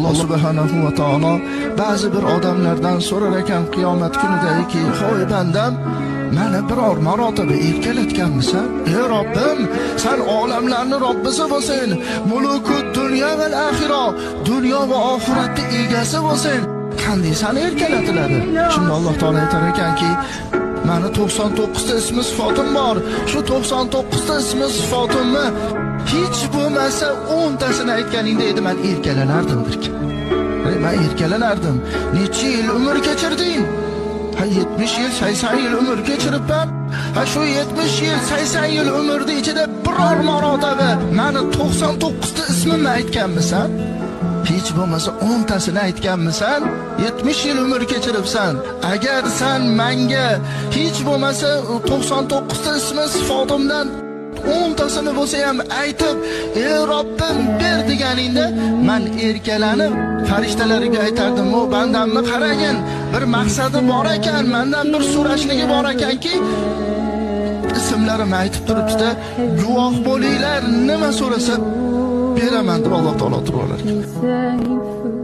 Alloh subhanahu va taolo ba'zi bir odamlardan so'rar ekan qiyomat kunidagi, "Hoy bandam, meni biror marotaba erkalatganmisan? Ey Robbim, sen olamlarning Robbisi bo'lsin, mulukut dunyo va axiro, dunyo va oxiratning egasi bo'lsin. Qanday seni erkalatiladi?" Shunda Alloh taolo aytar ekanki, "Meni 99 ta ismi sifatim bor. Shu 99 ta ismi sifatimni hech bo'lmasa 10 tasini aytganingda edi men erkalanardim" derkan. Men erkalanardim. Necha yil umr kechirding? 70 yil, 80 yil umr kechiribman. Shu 70 yil, 80 yil umrni ichida biror marotaba meni 99 ta ismimni aytganmisan? Hech bo'lmasa 10 tasini aytganmisan? 70 yil umr kechiribsan. Agar sen menga hech bo'lmasa 99 ta ismi sifatimdan 10 tasini bo'lsa ham aytib, "Ey Robbim, ber" deganingda, men erkalanib farishtalarga aytardim, "O bandamni qaragin, bir maqsadi bor ekan, mendan bir so'rashligi bor ekanki, ismlarimni aytib turibdi, guvoh bo'linglar, nima so'rasa beraman" deb Alloh taolo turib olar ekan.